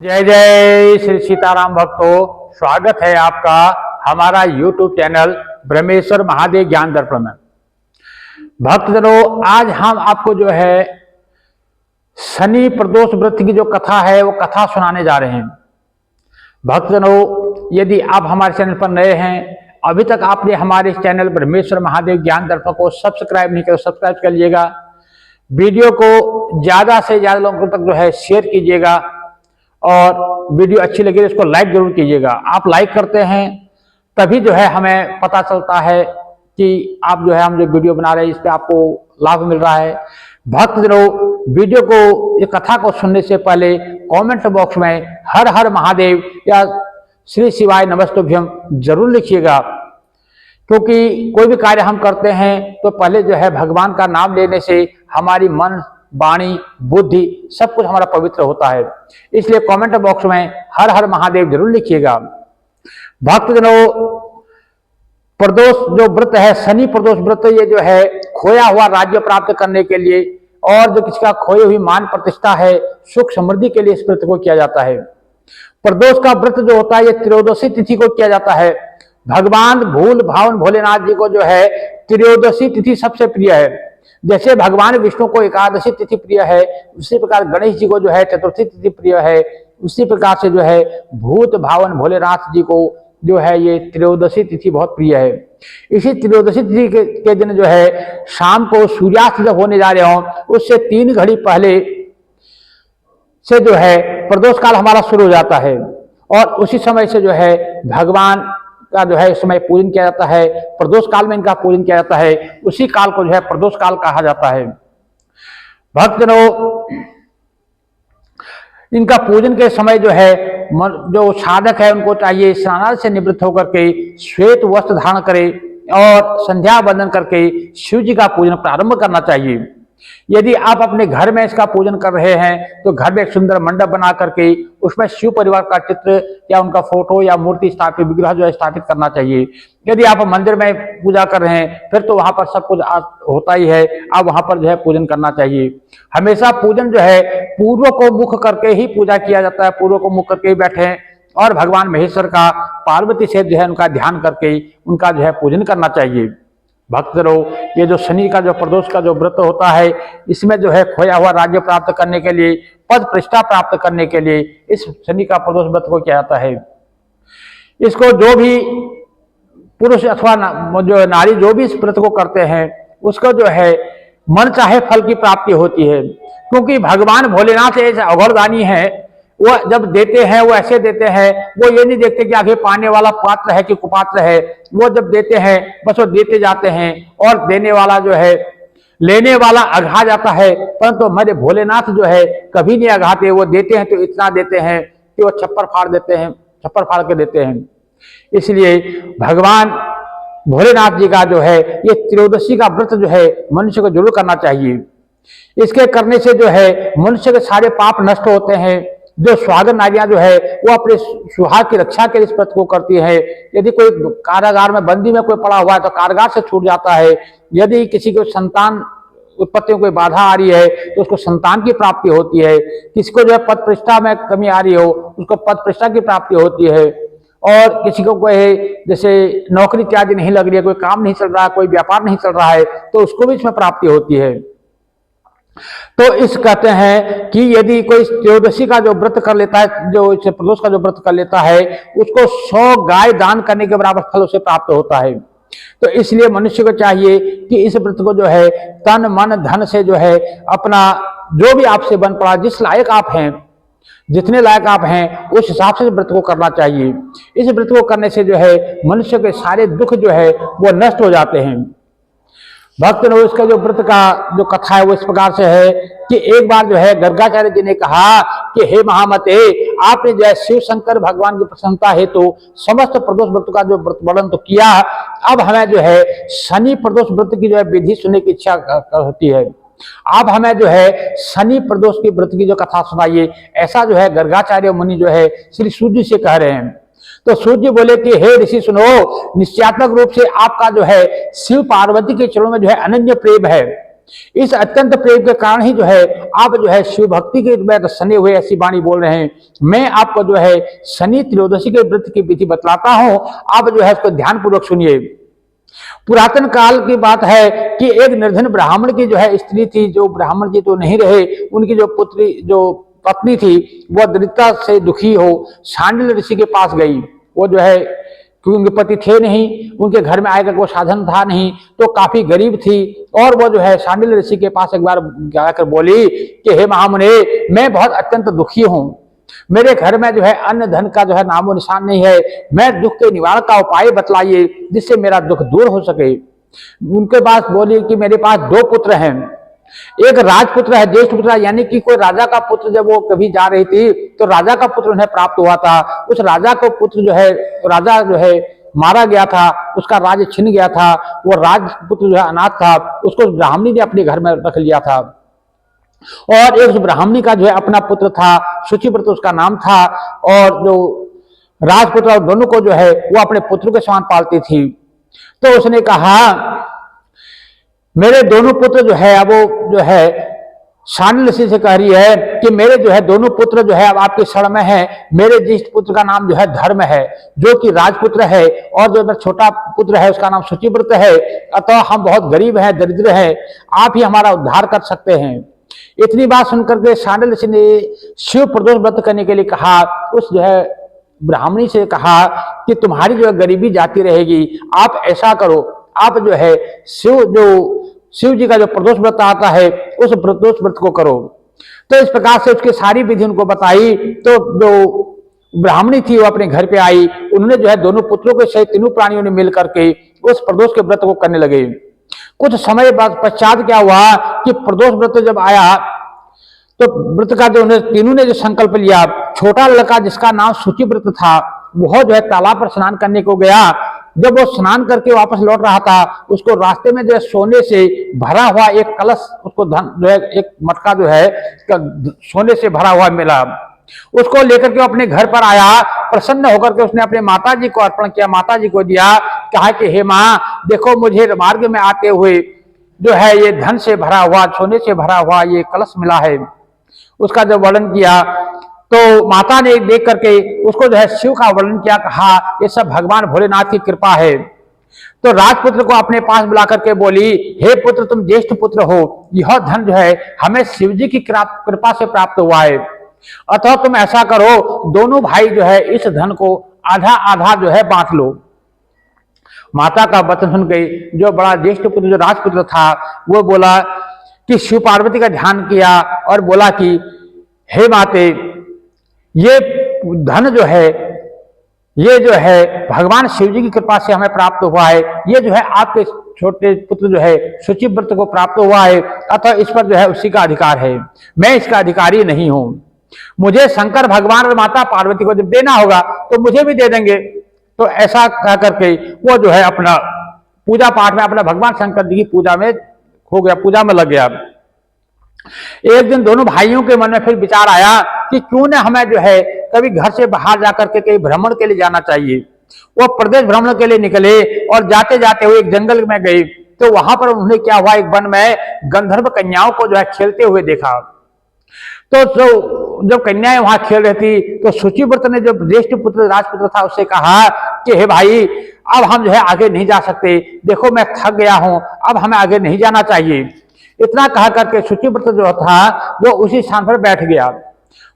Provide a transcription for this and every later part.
जय जय श्री सीताराम भक्तों, स्वागत है आपका हमारा YouTube चैनल ब्रह्मेश्वर महादेव ज्ञान दर्पण में। भक्तजनों, आज हम आपको जो है शनि प्रदोष व्रत की जो कथा है वो कथा सुनाने जा रहे हैं। भक्तजनों, यदि आप हमारे चैनल पर नए हैं, अभी तक आपने हमारे इस चैनल ब्रह्मेश्वर महादेव ज्ञान दर्पण को सब्सक्राइब नहीं किया तो सब्सक्राइब कर लीजिएगा। वीडियो को ज्यादा से ज्यादा लोगों तक जो है शेयर कीजिएगा और वीडियो अच्छी लगे तो इसको लाइक जरूर कीजिएगा। आप लाइक करते हैं तभी जो है हमें पता चलता है कि आप जो है हम जो वीडियो बना रहे हैं इस पे आपको लाभ मिल रहा है। भक्तजनों, वीडियो को, ये कथा को सुनने से पहले कमेंट बॉक्स में हर हर महादेव या श्री शिवाय नमस्तुभ्यम जरूर लिखिएगा, क्योंकि कोई भी कार्य हम करते हैं तो पहले जो है भगवान का नाम लेने से हमारी मन, वाणी, बुद्धि सब कुछ हमारा पवित्र होता है। इसलिए कमेंट बॉक्स में हर हर महादेव जरूर लिखिएगा। भक्तजनों, प्रदोष जो व्रत है, शनि प्रदोष व्रत, ये जो है खोया हुआ राज्य प्राप्त करने के लिए और जो किसी का खोई हुई मान प्रतिष्ठा है, सुख समृद्धि के लिए इस व्रत को किया जाता है। प्रदोष का व्रत जो होता है ये त्रयोदशी तिथि को किया जाता है। भगवान भूल भावन भोलेनाथ जी को जो है त्रयोदशी तिथि सबसे प्रिय है। जैसे भगवान विष्णु को एकादशी तिथि प्रिय है, उसी प्रकार गणेश जी को जो है चतुर्थी तिथि प्रिय है। उसी प्रकार से जो है भूत भावन भोलेनाथ जी को जो है ये त्रयोदशी तिथि बहुत प्रिय है। इसी त्रयोदशी तिथि के दिन जो है शाम को सूर्यास्त जब होने जा रहे हो उससे 3 घड़ी पहले से जो है प्रदोष काल हमारा शुरू हो जाता है और उसी समय से जो है भगवान का जो है इस समय पूजन किया जाता है। प्रदोष काल में इनका पूजन किया जाता है, उसी काल को जो है प्रदोष काल कहा जाता है। भक्तजनों, इनका पूजन के समय जो है जो साधक है उनको चाहिए स्नान से निवृत्त होकर के श्वेत वस्त्र धारण करे और संध्या वंदन करके शिव जी का पूजन प्रारंभ करना चाहिए। यदि आप अपने घर में इसका पूजन कर रहे हैं तो घर में एक सुंदर मंडप बना करके उसमें शिव परिवार का चित्र या उनका फोटो या मूर्ति स्थापित, विग्रह जो है स्थापित करना चाहिए। यदि आप मंदिर में पूजा कर रहे हैं फिर तो वहां पर सब कुछ होता ही है, आप वहां पर जो है पूजन करना चाहिए। हमेशा पूजन जो है पूर्व को मुख करके ही पूजा किया जाता है, पूर्व को मुख करके ही बैठे और भगवान महेश्वर का पार्वती से जो है उनका ध्यान करके उनका जो है पूजन करना चाहिए। भक्तजनों, ये जो शनि का जो प्रदोष का जो व्रत होता है इसमें जो है खोया हुआ राज्य प्राप्त करने के लिए, पद प्रतिष्ठा प्राप्त करने के लिए इस शनि का प्रदोष व्रत को किया जाता है। इसको जो भी पुरुष अथवा जो नारी जो भी इस व्रत को करते हैं उसको जो है मन चाहे फल की प्राप्ति होती है, क्योंकि भगवान भोलेनाथ ऐसे अघोरदानी है। वो जब देते हैं वो ऐसे देते हैं, वो ये नहीं देखते कि आगे पाने वाला पात्र है कि कुपात्र है। वो जब देते हैं बस वो देते जाते हैं और देने वाला जो है, लेने वाला अघा जाता है, परंतु हमारे भोलेनाथ जो है कभी नहीं अघाते। वो देते हैं तो इतना देते हैं कि वो छप्पर फाड़ देते हैं, छप्पर फाड़ के देते हैं। इसलिए भगवान भोलेनाथ जी का जो है ये त्रयोदशी का व्रत जो है मनुष्य को जरूर करना चाहिए। इसके करने से जो है मनुष्य के सारे पाप नष्ट होते हैं। जो सुहागन नारियां जो है वो अपने सुहाग की रक्षा के इस व्रत को करती है। यदि कोई कारागार में बंदी में कोई पड़ा हुआ है तो कारागार से छूट जाता है। यदि किसी को संतान उत्पत्ति में कोई बाधा आ रही है तो उसको संतान की प्राप्ति होती है। किसी को जो है पद प्रतिष्ठा में कमी आ रही हो उसको पद प्रतिष्ठा की प्राप्ति होती है। और किसी को कोई जैसे नौकरी इत्यादि नहीं लग रही है, कोई काम नहीं चल रहा है, कोई व्यापार नहीं चल रहा है तो उसको भी इसमें प्राप्ति होती है। तो इस कहते हैं कि यदि कोई त्रयोदशी का जो व्रत कर लेता है, जो इस प्रदोष का जो व्रत कर लेता है उसको 100 गाय दान करने के बराबर फल उसे प्राप्त होता है। तो इसलिए मनुष्य को चाहिए कि इस व्रत को जो है तन मन धन से जो है अपना जो भी आपसे बन पड़ा, जिस लायक आप हैं, जितने लायक आप हैं उस हिसाब से व्रत को करना चाहिए। इस व्रत को करने से जो है मनुष्य के सारे दुख जो है वो नष्ट हो जाते हैं। भक्तजनों, इसका जो व्रत का जो कथा है वो इस प्रकार से है कि एक बार जो है गर्गाचार्य जी ने कहा कि हे महामते, आपने जो है शिव शंकर भगवान की प्रसन्नता हेतु समस्त प्रदोष व्रत का जो व्रत वर्णन तो किया, अब हमें जो है शनि प्रदोष व्रत की जो है विधि सुनने की इच्छा होती है। आप हमें जो है शनि प्रदोष की व्रत की जो कथा सुनाइए। ऐसा जो है गर्गाचार्य मुनि जो है श्री सूर्य से कह रहे हैं। तो सूर्य बोले कि हे ऋषि सुनो, निश्चयात्मक रूप से आपका जो है शिव पार्वती के चरणों में जो है अनन्य प्रेम है। इस अत्यंत प्रेम के कारण ही जो है आप जो है शिव भक्ति के में सने हुए ऐसी वाणी बोल रहे हैं। मैं आपको जो है शनि त्रयोदशी के व्रत की विधि बतलाता हूं, आप जो है उसको ध्यान पूर्वक सुनिए। पुरातन काल की बात है कि एक निर्धन ब्राह्मण की जो है स्त्री थी, जो ब्राह्मण जी तो नहीं रहे, उनकी जो पुत्री जो पत्नी थी वह दरिद्रता से दुखी हो शांडिल्य ऋषि के पास गई। वो जो है क्योंकि उनके पति थे नहीं, उनके घर में आय का कोई साधन था नहीं, तो काफी गरीब थी, और वो जो है शांडिल्य ऋषि के पास एक बार जाकर बोली कि हे महामुने, मैं बहुत अत्यंत दुखी हूँ, मेरे घर में जो है अन्न धन का जो है नामो निशान नहीं है, मैं दुख के निवारण का उपाय बतलाइए जिससे मेरा दुख दूर हो सके। उनके पास बोली कि मेरे पास दो पुत्र हैं, एक राजपुत्र है, ज्येष्ठ पुत्र है, यानी कि कोई राजा का पुत्र जब वो कभी जा रही थी तो राजा का पुत्र उन्हें प्राप्त हुआ था। उस राजा को पुत्र जो है, राजा जो है मारा गया था, उसका राज्य छिन गया था, वो राजपुत्र जो है अनाथ था, उसको ब्राह्मणी ने अपने घर में रख लिया था। और एक ब्राह्मणी का जो है अपना पुत्र था, शुचिव्रत उसका नाम था, और जो राजपुत्र और दोनों को जो है वो अपने पुत्र के समान पालती थी। तो उसने कहा मेरे दोनों पुत्र जो है, अब वो जो है शांडिल्य ऋषि से कह रही है कि मेरे जो है दोनों पुत्र जो है अब आपके शरण में है, मेरे ज्येष्ठ पुत्र का नाम जो है धर्म है, जो कि राजपुत्र है, और जो छोटा पुत्र है उसका नाम शुचिव्रत है, अतः हम बहुत गरीब हैं, दरिद्र हैं, आप ही हमारा उद्धार कर सकते हैं। इतनी बात सुनकर के शांडिल्य ऋषि ने शिव प्रदोष व्रत करने के लिए कहा। उस जो है ब्राह्मणी से कहा कि तुम्हारी जो है गरीबी जाती रहेगी, आप ऐसा करो, आप जो है शिव जी का जो प्रदोष व्रत आता है उस प्रदोष व्रत को करो। तो इस प्रकार से उसकी सारी विधि उनको बताई। तो जो ब्राह्मणी थी वो अपने घर पे आई, उन्होंने जो है दोनों पुत्रों के सहित तीनों प्राणियों ने मिलकर के उस प्रदोष के व्रत को करने लगे। कुछ समय बाद पश्चात क्या हुआ कि प्रदोष व्रत जब आया तो व्रत का जो तीनों ने जो संकल्प लिया, छोटा लड़का जिसका नाम शुचिव्रत था वह जो है तालाब पर स्नान करने को गया। जब वो स्नान करके वापस लौट रहा था, उसको रास्ते में जो है सोने से भरा हुआ एक कलश, उसको धन जो है एक मटका जो है सोने से भरा हुआ मिला। उसको लेकर के अपने घर पर आया, प्रसन्न होकर के उसने अपने माता जी को अर्पण किया, माता जी को दिया, कहा कि हे माँ देखो, मुझे मार्ग में आते हुए जो है ये धन से भरा हुआ, सोने से भरा हुआ ये कलश मिला है। उसका जब वर्णन किया तो माता ने देख करके उसको जो है शिव का वर्णन किया, कहा ये सब भगवान भोलेनाथ की कृपा है। तो राजपुत्र को अपने पास बुला करके बोली, हे पुत्र तुम ज्येष्ठ पुत्र हो, यह धन जो है हमें शिव जी की कृपा से प्राप्त हुआ है, अतः तुम ऐसा करो, दोनों भाई जो है इस धन को आधा आधा जो है बांट लो। माता का वचन सुन के जो बड़ा ज्येष्ठ पुत्र जो राजपुत्र था वो बोला कि शिव पार्वती का ध्यान किया और बोला कि हे माते, ये धन जो है ये जो है भगवान शिव जी की कृपा से हमें प्राप्त हुआ है, ये जो है आपके छोटे पुत्र जो है शुचिव्रत को प्राप्त हुआ है, अतः इस पर जो है उसी का अधिकार है, मैं इसका अधिकारी नहीं हूं। मुझे शंकर भगवान और माता पार्वती को जब देना होगा तो मुझे भी दे देंगे। तो ऐसा कह करके वो जो है अपना पूजा पाठ में अपना भगवान शंकर जी की पूजा में हो गया, पूजा में लग गया। एक दिन दोनों भाइयों के मन में फिर विचार आया कि क्यों न हमें जो है कभी घर से बाहर जाकर के कहीं भ्रमण के लिए जाना चाहिए। वो प्रदेश भ्रमण के लिए निकले और जाते जाते हुए एक जंगल में गए। तो वहां पर उन्हें क्या हुआ, एक वन में गंधर्व कन्याओं को जो है खेलते हुए देखा। तो जब कन्याएं वहां खेल रही थी तो शुचिव्रत ने जो ज्येष्ठ पुत्र राजपुत्र था उससे कहा कि हे भाई, अब हम जो है आगे नहीं जा सकते, देखो मैं थक गया हूं, अब हमें आगे नहीं जाना चाहिए। इतना कहा करके शुचिव्रत जो था वो उसी स्थान पर बैठ गया।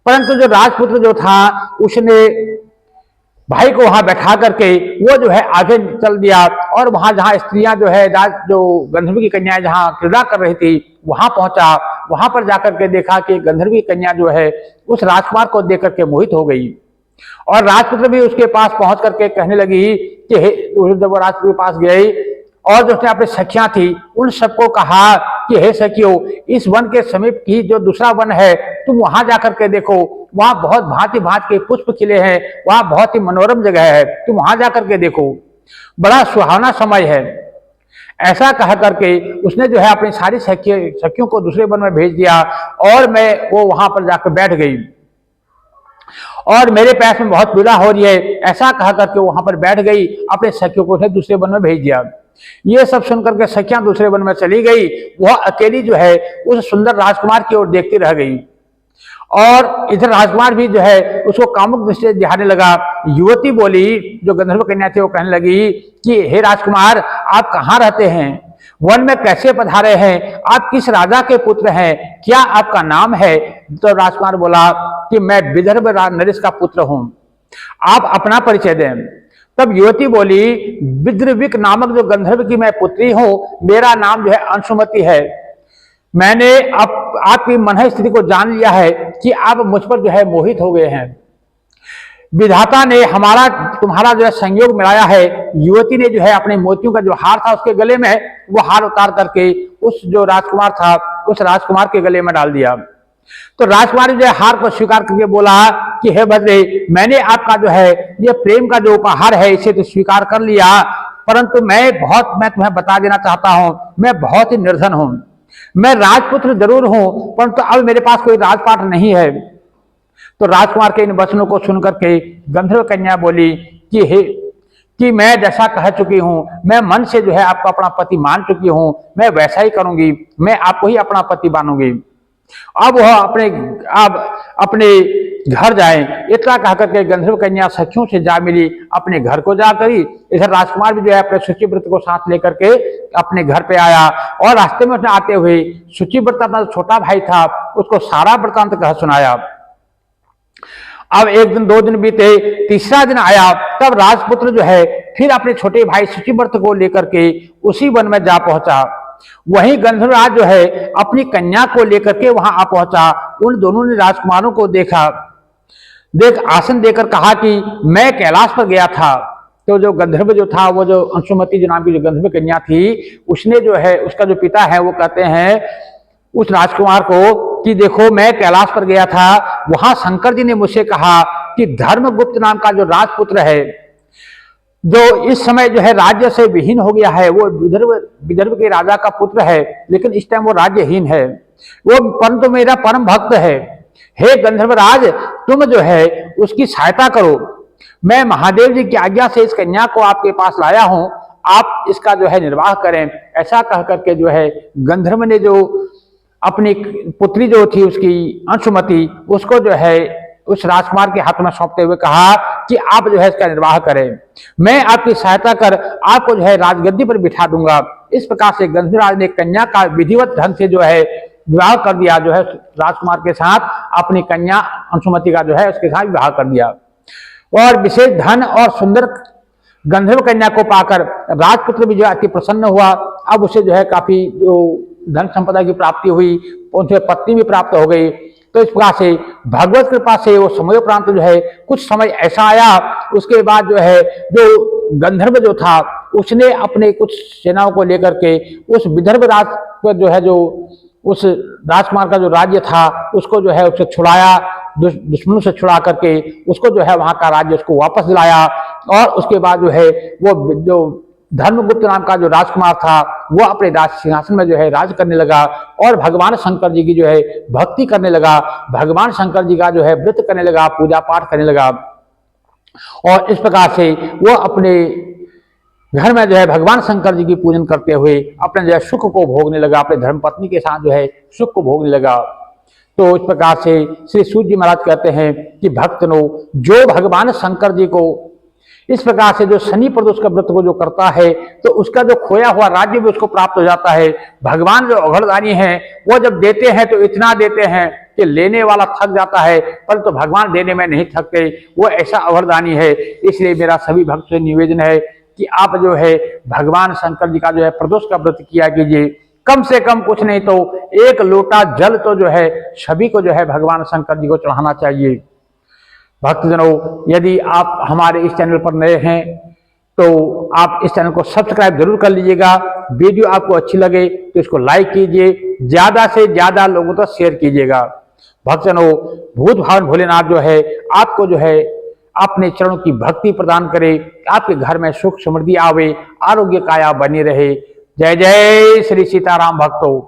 परंतु जो राजपुत्र जो था उसने भाई को वहां बैठा करके वो जो है आगे चल दिया और वहां जहां स्त्रियां जो है जो गंधर्व की कन्याएं जहां क्रीड़ा कर रही थी वहां पहुंचा। वहां पर जाकर के देखा कि गंधर्व की कन्या जो है उस राजकुमार को देख करके मोहित हो गई और राजपुत्र भी उसके पास पहुंच करके कहने लगी कि जब वो राजपुत्र के पास गई और जो उसने अपनी सखियां थी उन सबको कहा कि हे सखियों, इस वन के समीप की जो दूसरा वन है तुम वहां जाकर के देखो, वहां बहुत भांति भांति के पुष्प खिले हैं, वहां बहुत ही मनोरम जगह है, तुम वहां जाकर के देखो, बड़ा सुहावना समय है। ऐसा कह करके उसने जो है अपनी सारी सखियों को दूसरे वन में भेज दिया और वो वहां पर जाकर बैठ गई और मेरे पैर में बहुत पीड़ा हो रही है, ऐसा कह करके वहां पर बैठ गई, अपने सखियों को दूसरे वन में भेज दिया। ये सब सुनकर के सखियां दूसरे वन में चली गई। वह अकेली जो है उस सुंदर राजकुमार की ओर देखती रह गई और इधर राजकुमार भी जो है उसको कामुक दृष्टि से ध्यान लगा। युवती बोली, जो गंधर्व कन्या थी, वो कहने लगी कि हे राजकुमार, आप कहाँ रहते हैं, वन में कैसे पधारे हैं, आप किस राजा के पुत्र हैं, क्या आपका नाम है? तो राजकुमार बोला कि मैं विदर्भ नरेश का पुत्र हूं, आप अपना परिचय दें। तब युवती बोली, विद्रविक नामक जो गंधर्व की मैं पुत्री हूं, मेरा नाम जो है अंशुमति है। मैंने आपकी मन स्थिति को जान लिया है कि आप मुझ पर जो है मोहित हो गए हैं। विधाता ने हमारा तुम्हारा जो है संयोग मिलाया है। युवती ने जो है अपने मोतियों का जो हार था उसके गले में, वो हार उतार करके उस जो राजकुमार था उस राजकुमार के गले में डाल दिया। तो राजकुमार जो है हार को स्वीकार करके बोला कि हे भद्रे, मैंने आपका जो है ये प्रेम का जो उपहार है इसे तो स्वीकार कर लिया, परंतु मैं तुम्हें बता देना चाहता हूं, मैं बहुत ही निर्धन हूं। मैं राजपुत्र जरूर हूं, परंतु अब मेरे पास कोई राजपाट नहीं है। तो राजकुमार के इन वचनों को सुनकर के गंधर्व कन्या बोली कि मैं जैसा कह चुकी हूं, मैं मन से जो है आपको अपना पति मान चुकी हूं, मैं वैसा ही करूंगी, मैं आपको ही अपना पति मानूंगी। अब वह अपने घर जाए, इतना कहकर के गंधर्व कन्या सखियों से जा मिली, अपने घर को जा करी। इधर राजकुमार भी जो है अपने शुचिव्रत को साथ लेकर के अपने घर पे आया और रास्ते में आते हुए शुचिव्रत अपना छोटा भाई था उसको सारा वृतांत कह सुनाया। अब एक दिन, 2 दिन बीते, तीसरा दिन आया, तब राजपुत्र जो है फिर अपने छोटे भाई शुचिव्रत को लेकर के उसी वन में जा पहुंचा। वहीं गंधर्वराज जो है अपनी कन्या को लेकर के वहां आ पहुंचा। उन दोनों ने राजकुमारों को देख आसन देकर कहा कि मैं कैलाश पर गया था। तो जो गंधर्व जो था, वो जो अंशुमति जो नाम की जो गंधर्व कन्या थी, उसने जो है उसका जो पिता है वो कहते हैं उस राजकुमार को कि देखो, मैं कैलाश पर गया था, वहां शंकर जी ने मुझसे कहा कि धर्मगुप्त नाम का जो राजपुत्र है, जो इस समय जो है राज्य से विहीन हो गया है, वो विदर्भ के राजा का पुत्र है, लेकिन इस टाइम वो राज्यहीन है, वो परंतु मेरा परम भक्त है। हे गंधर्वराज, तुम जो है उसकी सहायता करो। मैं महादेव जी की आज्ञा से इस कन्या को आपके पास लाया हूं, आप इसका जो है निर्वाह करें। ऐसा कह करके जो है गंधर्व ने जो अपनी पुत्री जो थी उसकी अंशुमति, उसको जो है उस राजकुमार के हाथ में सौंपते हुए कहा कि आप जो है इसका निर्वाह करें, मैं आपकी सहायता कर आपको जो है राजगद्दी पर बिठा दूंगा। इस प्रकार से गंधर्वराज ने कन्या का विधिवत ढंग से जो है विवाह कर दिया, जो है राजकुमार के साथ अपनी कन्या अंशुमति का जो है उसके साथ विवाह कर दिया। और विशेष धन और सुंदर गंधर्व कन्या को पाकर राजपुत्र भी जो अति प्रसन्न हुआ। अब उसे जो है काफी जो धन संपदा की प्राप्ति हुई, उनसे पत्नी भी प्राप्त हो गई। तो इस प्रकार से भगवत कृपा से वो समयोपरांत जो है कुछ समय ऐसा आया, उसके बाद जो है जो गंधर्व जो था उसने अपने कुछ सेनाओं को लेकर के उस विदर्भ राज पर जो है जो उस राजकुमार का जो राज्य था उसको जो है उससे छुड़ाया, दुश्मनों से छुड़ा करके उसको जो है वहां का राज्य उसको वापस दिलाया। और उसके बाद जो है वो जो धर्मगुप्त नाम का जो राजकुमार था वो अपने राज सिंहासन में जो है राज करने लगा और भगवान शंकर जी की जो है भक्ति करने लगा, भगवान शंकर जी का जो है व्रत करने लगा, पूजा पाठ करने लगा। और इस प्रकार से वो अपने घर में जो है भगवान शंकर जी की पूजन करते हुए अपने जो है सुख को भोगने लगा, अपने धर्मपत्नी के साथ जो है सुख को भोगने लगा। तो इस प्रकार से श्री सूर्य जी महाराज कहते हैं कि भक्तनो, जो भगवान शंकर जी को इस प्रकार से जो शनि प्रदोष का व्रत को जो करता है तो उसका जो खोया हुआ राज्य भी उसको प्राप्त हो जाता है। भगवान जो अघड़दानी है वो जब देते हैं तो इतना देते हैं कि लेने वाला थक जाता है, परंतु भगवान देने में नहीं थकते, वो ऐसा अघड़दानी है। इसलिए मेरा सभी भक्त से निवेदन है कि आप जो है भगवान शंकर जी का जो है प्रदोष का व्रत किया कीजिए। कम से कम कुछ नहीं तो 1 लोटा जल तो जो है सभी को जो है भगवान शंकर जी को चढ़ाना चाहिए। भक्तजनों, यदि आप हमारे इस चैनल पर नए हैं तो आप इस चैनल को सब्सक्राइब जरूर कर लीजिएगा। वीडियो आपको अच्छी लगे तो इसको लाइक कीजिए, ज्यादा से ज्यादा लोगों तक शेयर कीजिएगा। भक्तजनों, भूत भावन भोलेनाथ जो है आपको जो है अपने चरणों की भक्ति प्रदान करे, आपके घर में सुख समृद्धि आवे, आरोग्य काया बनी रहे। जय जय श्री सीताराम भक्तों।